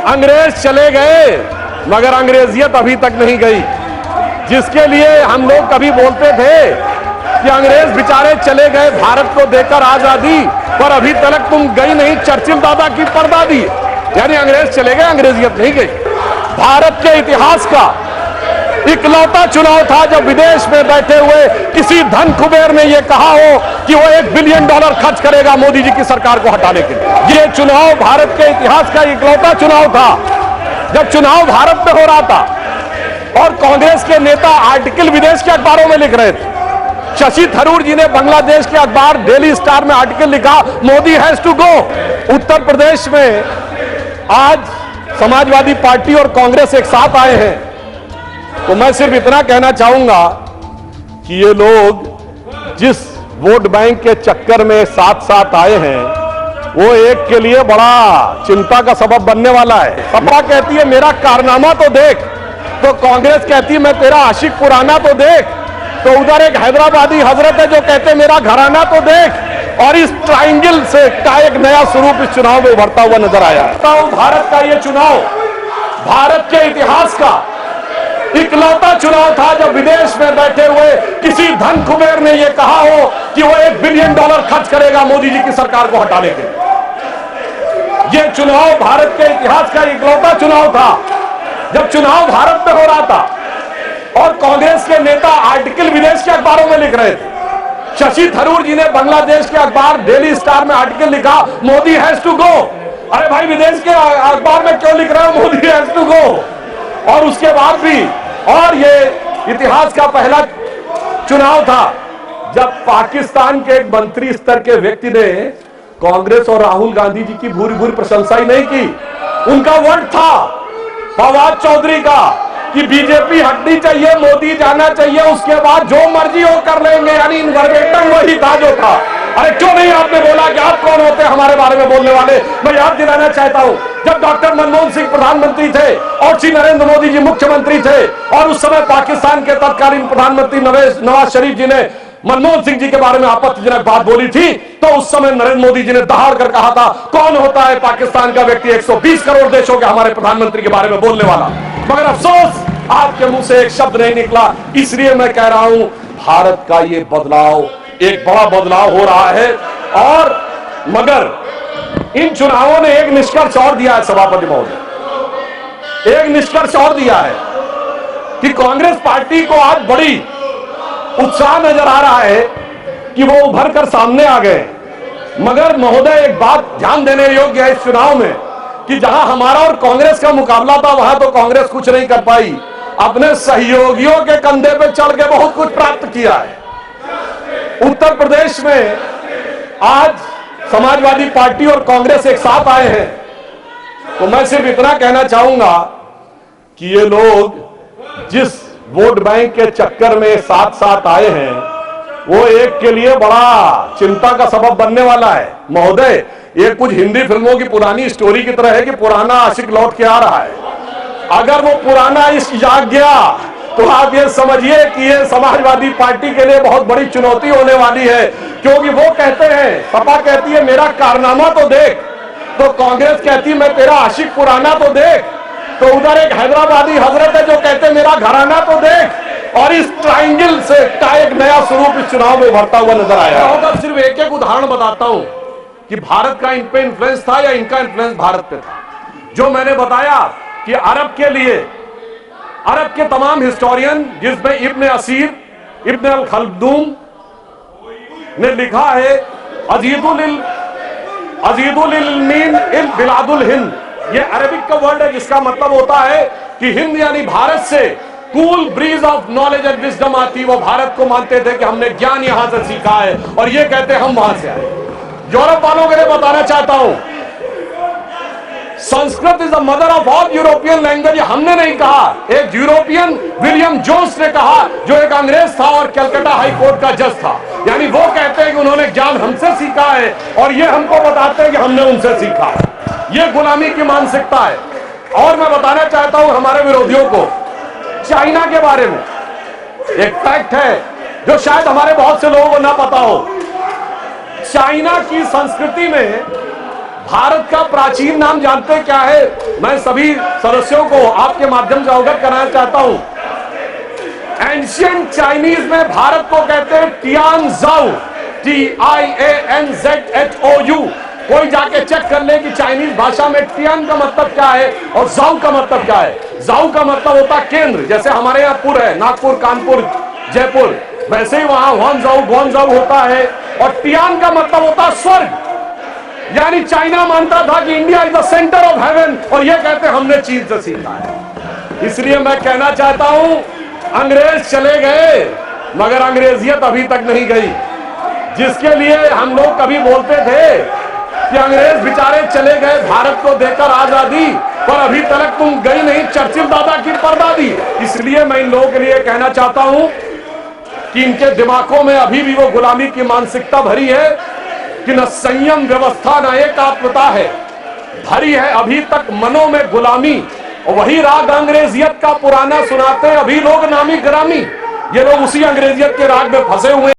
अंग्रेज चले गए मगर अंग्रेजियत अभी तक नहीं गई, जिसके लिए हम लोग कभी बोलते थे कि अंग्रेज बेचारे चले गए भारत को देकर आजादी, पर अभी तक तुम गई नहीं चर्चिल दादा की परदादी। यानी अंग्रेज चले गए, अंग्रेजियत नहीं गई। भारत के इतिहास का इकलौता चुनाव था जब विदेश में बैठे हुए किसी धन कुबेर ने यह कहा हो कि वो $1 बिलियन खर्च करेगा मोदी जी की सरकार को हटाने के लिए। ये चुनाव भारत के इतिहास का इकलौता चुनाव था जब चुनाव भारत में हो रहा था और कांग्रेस के नेता आर्टिकल विदेश के अखबारों में लिख रहे थे। शशि थरूर जी ने बांग्लादेश के अखबार डेली स्टार में आर्टिकल लिखा, Modi has to go. Uttar Pradesh में आज समाजवादी पार्टी और कांग्रेस एक साथ आए हैं, तो मैं सिर्फ इतना कहना चाहूंगा कि ये लोग जिस वोट बैंक के चक्कर में साथ साथ आए हैं वो एक के लिए बड़ा चिंता का सबब बनने वाला है। सपा कहती है मेरा कारनामा तो देख, तो कांग्रेस कहती है मैं तेरा आशिक पुराना तो देख, तो उधर एक हैदराबादी हजरत है जो कहते मेरा घराना तो देख। और इस ट्रायंगल से का एक नया स्वरूप इस चुनाव में उभरता हुआ नजर आया। भारत का यह चुनाव भारत के इतिहास का इकलौता चुनाव था जब विदेश में बैठे हुए किसी धन कुबेर ने यह कहा हो कि वो $1 बिलियन खर्च करेगा मोदी जी की सरकार को हटाने के लिए। यह चुनाव भारत के इतिहास का इकलौता चुनाव था जब चुनाव भारत में हो रहा था और कांग्रेस के नेता आर्टिकल विदेश के अखबारों में लिख रहे थे। शशि थरूर जी ने बांग्लादेश के अखबार डेली स्टार में आर्टिकल लिखा, मोदी हैज टू गो। अरे भाई विदेश के अखबार में क्यों लिख रहे हो मोदी हैज टू गो? और उसके बाद भी, और ये इतिहास का पहला चुनाव था जब पाकिस्तान के एक मंत्री स्तर के व्यक्ति ने कांग्रेस और राहुल गांधी जी की भूरी भूरी प्रशंसा ही नहीं की। उनका वर्ड था फवाद चौधरी का कि बीजेपी हटनी चाहिए, मोदी जाना चाहिए, उसके बाद जो मर्जी हो कर लेंगे। यानी वर्बेटम वही था जो था। अरे क्यों नहीं आपने बोला कि आप कौन होते हैं हमारे बारे में बोलने वाले? मैं याद दिलाना चाहता हूं जब डॉक्टर मनमोहन सिंह प्रधानमंत्री थे और श्री नरेंद्र मोदी जी मुख्यमंत्री थे और उस समय पाकिस्तान के तत्कालीन प्रधानमंत्री नवाज शरीफ जी ने मनमोहन सिंह जी के बारे में आपत्तिजनक बात बोली थी, तो उस समय नरेंद्र मोदी जी ने दहाड़ कर कहा था कौन होता है पाकिस्तान का व्यक्ति 120 करोड़ देशों के हमारे प्रधानमंत्री के बारे में बोलने वाला। मगर अफसोस आपके मुंह से एक शब्द नहीं निकला। इसलिए मैं कह रहा हूं भारत का ये बदलाव एक बड़ा बदलाव हो रहा है। और मगर इन चुनावों ने एक निष्कर्ष और दिया है सभापति महोदय, एक निष्कर्ष और दिया है कि कांग्रेस पार्टी को आज बड़ी उत्साह नजर आ रहा है कि वो उभर कर सामने आ गए। मगर महोदय एक बात ध्यान देने योग्य है इस चुनाव में कि जहां हमारा और कांग्रेस का मुकाबला था वहां तो कांग्रेस कुछ नहीं कर पाई, अपने सहयोगियों के कंधे पे चढ़ के बहुत कुछ प्राप्त किया है। उत्तर प्रदेश में आज समाजवादी पार्टी और कांग्रेस एक साथ आए हैं, तो मैं सिर्फ इतना कहना चाहूंगा कि ये लोग जिस वोट बैंक के चक्कर में साथ साथ आए हैं वो एक के लिए बड़ा चिंता का सबब बनने वाला है। महोदय ये कुछ हिंदी फिल्मों की पुरानी स्टोरी की तरह है कि पुराना आशिक लौट के आ रहा है। अगर वो पुराना इश्क जाग गया तो आप ये समझिए कि ये समाजवादी पार्टी के लिए बहुत बड़ी चुनौती होने वाली है, क्योंकि वो कहते हैं, सपा कहती है मेरा कारनामा तो देख, तो कांग्रेस कहती है मैं तेरा आशिक पुराना तो देख, तो उधर एक हैदराबादी हजरत है जो कहते मेरा घराना तो देख। और इस ट्रायंगल से का एक नया स्वरूप इस चुनाव में उभरता हुआ नजर आया। और सिर्फ एक एक उदाहरण बताता हूं कि भारत का इन पे इन्फ्लुएंस था या इनका इन्फ्लुएंस भारत पे था। जो मैंने बताया कि अरब के लिए अरब के तमाम हिस्टोरियन जिसमें इब्न असीर, इब्न अल खल्दूम ने लिखा है अजीदुल इल्मीन इल बिलादुल हिंद, ये अरबिक का वर्ड है जिसका मतलब होता है कि हिंद यानी भारत से cool bridge of knowledge and wisdom आती। वो भारत को मानते थे कि हमने ज्ञान यहां से सीखा है और ये कहते हम वहां से आए। यूरोप वालों के लिए बताना चाहता हूं Sanskrit is the mother of all European language. हमने नहीं कहा, एक यूरोपियन विलियम जोन्स ने कहा जो एक अंग्रेज था और कलकत्ता हाई कोर्ट का जज था। यानी वो कहते हैं कि उन्होंने ज्ञान हमसे सीखा है और ये हमको बताते हैं कि हमने उनसे सीखा है। ये गुलामी की मानसिकता है। और मैं बताना चाहता हूं हमारे विरोधियों को चाइना के बारे में एक फैक्ट है जो शायद हमारे बहुत से लोगों को ना पता हो। चाइना की संस्कृति में भारत का प्राचीन नाम जानते क्या है? मैं सभी सदस्यों को आपके माध्यम से अवगत कराना चाहता हूं। एंशियंट चाइनीज में भारत को कहते हैं टियानजाओ, TIANZHOU। कोई जाके चेक कर ले कि चाइनीज भाषा में टियान का मतलब क्या है और जाओ का मतलब क्या है। जाओ का मतलब होता केंद्र, जैसे हमारे यहाँ पुर है, नागपुर, कानपुर, जयपुर, वैसे ही वहां ग्वांगझाऊ होता है। और टियान का मतलब होता स्वर्ग, यानी चाइना मानता था कि India is the centre of haven, और यह कहते हमने चीन से सीखा है। इसलिए मैं कहना चाहता हूं, अंग्रेज चले गए मगर अंग्रेजियत अभी तक नहीं गई। जिसके लिए हम लोग कभी बोलते थे कि अंग्रेज बेचारे चले गए भारत को देकर आजादी, पर अभी तक तुम गई नहीं चर्चिल दादा की परदादी। इसलिए मैं इन लोगों के लिए कहना चाहता हूं कि इनके दिमागों में अभी भी वो गुलामी की मानसिकता भरी है कि न संयम व्यवस्था न एकात्मता है, भरी है अभी तक मनों में गुलामी। और वही राग अंग्रेजियत का पुराना सुनाते अभी लोग नामी ग्रामी। ये लोग उसी अंग्रेजियत के राग में फंसे हुए